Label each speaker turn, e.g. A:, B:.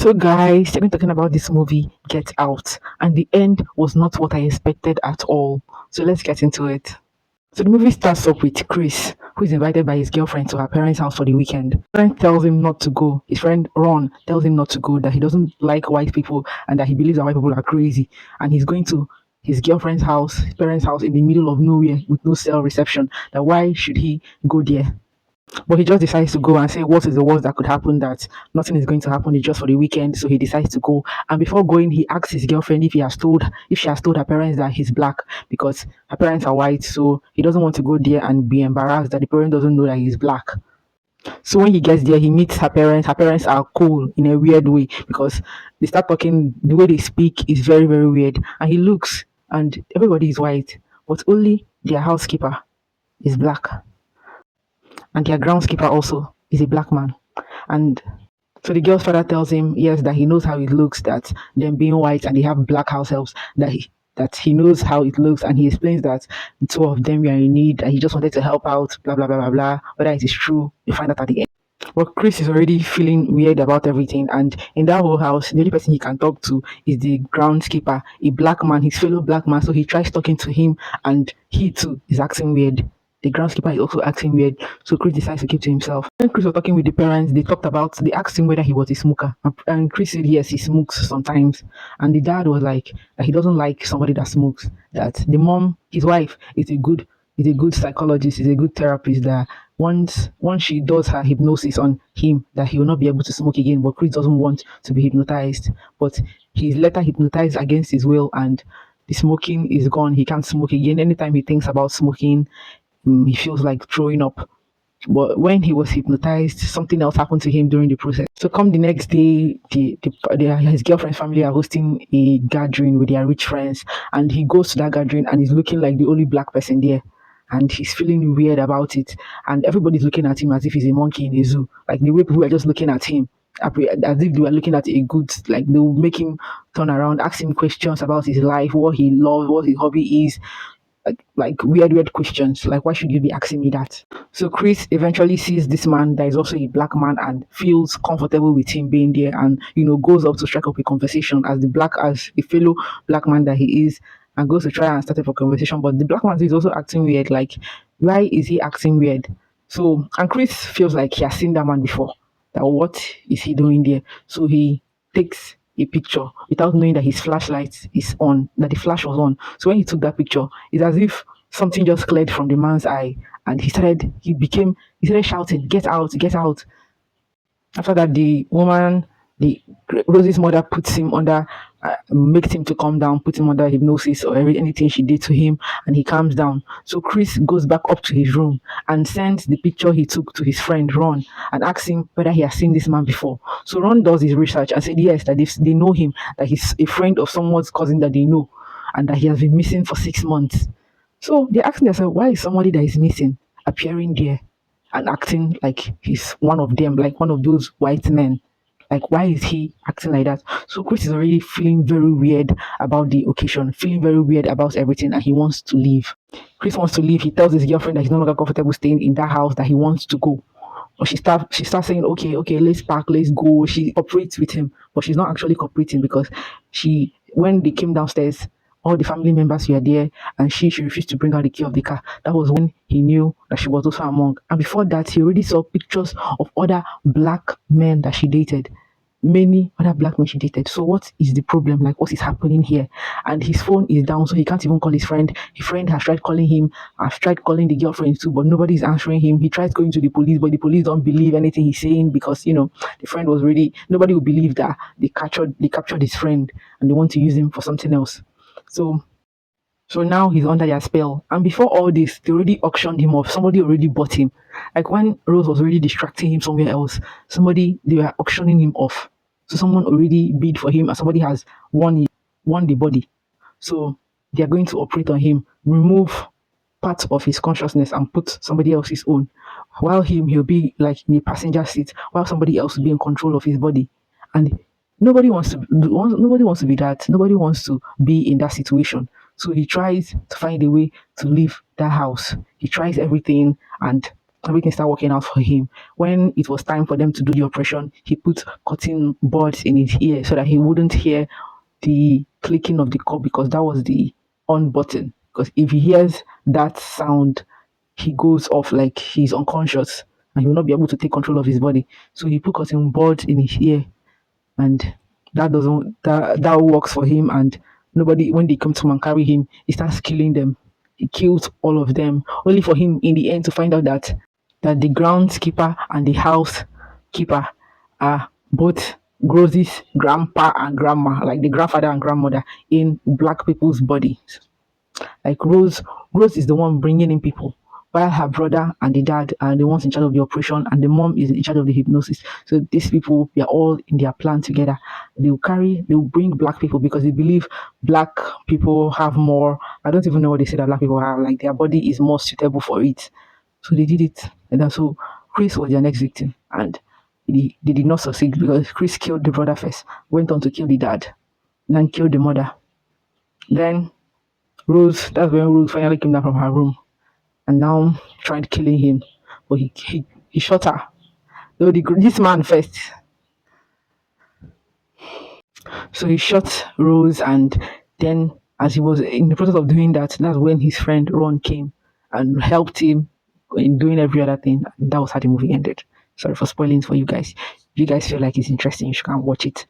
A: So, guys, I've been talking about this movie, Get Out, and the end was not what I expected at all. So, let's get into it. So, the movie starts up with Chris, who is invited by his girlfriend to her parents' house for the weekend. His friend tells him not to go. His friend Ron tells him not to go, that he doesn't like white people and that he believes that white people are crazy. And he's going to his girlfriend's house, his parents' house in the middle of nowhere with no cell reception. That why should he go there? But he just decides to go and say, what is the worst that could happen? That nothing is going to happen. It's just for the weekend. So he decides to go. And before going, he asks his girlfriend if she has told her parents that he's black because her parents are white. So he doesn't want to go there and be embarrassed that the parent doesn't know that he's black. So when he gets there, he meets her parents. Her parents are cool in a weird way because they start talking. The way they speak is very, very weird. And he looks, and everybody is white, but only their housekeeper is black, and their groundskeeper also is a black man. And so the girl's father tells him, yes, that he knows how it looks, that them being white and they have black house helps, that he knows how it looks, and he explains that the two of them were in need, and he just wanted to help out, blah blah blah blah blah. Whether it is true, you find out at the end. But Chris is already feeling weird about everything, and in that whole house, the only person he can talk to is the groundskeeper, a black man, his fellow black man. So he tries talking to him, and he too is acting weird. The groundskeeper is also acting weird, so Chris decides to keep to himself. When Chris was talking with the parents, they asked him whether he was a smoker, and Chris said yes, he smokes sometimes. And the dad was like that he doesn't like somebody that smokes. That the mom, his wife, is a good psychologist, is a good therapist. That once she does her hypnosis on him, that he will not be able to smoke again. But Chris doesn't want to be hypnotized, but he's later hypnotized against his will, and the smoking is gone. He can't smoke again. Anytime he thinks about smoking, he feels like throwing up. But when he was hypnotized, something else happened to him during the process. So, come the next day, his girlfriend's family are hosting a gathering with their rich friends, and he goes to that gathering and he's looking like the only black person there. And he's feeling weird about it, and everybody's looking at him as if he's a monkey in a zoo. Like the way people are just looking at him, as if they were looking at a good, like they will make him turn around, ask him questions about his life, what he loves, what his hobby is, like weird questions, like why should you be asking me that? So Chris eventually sees this man that is also a black man and feels comfortable with him being there, and goes up to strike up a conversation as a fellow black man that he is, and goes to try and start up a conversation. But the black man is also acting weird. Like, why is he acting weird? So, and Chris feels like he has seen that man before. That what is he doing there? So he takes a picture without knowing that his flashlight is on, that the flash was on. So when he took that picture, it's as if something just cleared from the man's eye, and he started shouting, "Get out, get out." After that, Rosie's mother puts him under, makes him to calm down, put him under hypnosis or anything she did to him, and he calms down. So Chris goes back up to his room and sends the picture he took to his friend Ron and asks him whether he has seen this man before. So Ron does his research and said yes, that they know him, that he's a friend of someone's cousin that they know, and that he has been missing for 6 months. So they're asking themselves, why is somebody that is missing appearing there and acting like he's one of them, like one of those white men? Like, why is he acting like that? So Chris is already feeling very weird about the occasion, feeling very weird about everything, and he wants to leave. Chris wants to leave. He tells his girlfriend that he's no longer comfortable staying in that house, that he wants to go. But she starts saying, okay, let's pack, let's go. She cooperates with him, but she's not actually cooperating because when they came downstairs, all the family members were there, and she refused to bring out the key of the car. That was when he knew that she was also among. And before that, he already saw pictures of other black men that she dated. Many other black men she dated. So what is the problem? Like, what is happening here? And his phone is down, so he can't even call his friend. His friend has tried calling him. I've tried calling the girlfriend too, but nobody's answering him. He tries going to the police, but the police don't believe anything he's saying because the friend was really, nobody would believe that they captured his friend and they want to use him for something else. So now he's under their spell. And before all this, they already auctioned him off. Somebody already bought him. Like when Rose was already distracting him somewhere else, they were auctioning him off. So someone already bid for him and somebody has won the body. So they are going to operate on him, remove part of his consciousness and put somebody else's own. While he'll be like in the passenger seat, while somebody else will be in control of his body. And nobody wants to be that. Nobody wants to be in that situation. So he tries to find a way to leave that house. He tries everything, and everything started working out for him. When it was time for them to do the operation, he put cotton buds in his ear so that he wouldn't hear the clicking of the cup because that was the on button. Because if he hears that sound, he goes off like he's unconscious and he will not be able to take control of his body. So he put cotton buds in his ear, and that works for him. And nobody, when they come to him and carry him, he starts killing them. He kills all of them, only for him in the end to find out that the groundskeeper and the housekeeper are both Grossy's grandpa and grandma, like the grandfather and grandmother in black people's bodies. Like Rose is the one bringing in people, while her brother and the dad are the ones in charge of the operation, and the mom is in charge of the hypnosis. So these people, they are all in their plan together. They'll bring black people because they believe black people have more. I don't even know what they say that black people have. Like their body is more suitable for it. So they did it, and then so Chris was their next victim, and they did not succeed because Chris killed the brother first, went on to kill the dad, and then killed the mother. Then Rose, that's when Rose finally came down from her room and now tried killing him. But he shot her. Though this man first. So he shot Rose, and then as he was in the process of doing that, that's when his friend Ron came and helped him in doing every other thing. That was how the movie ended. Sorry for spoiling for you guys. If you guys feel like it's interesting, you should come watch it.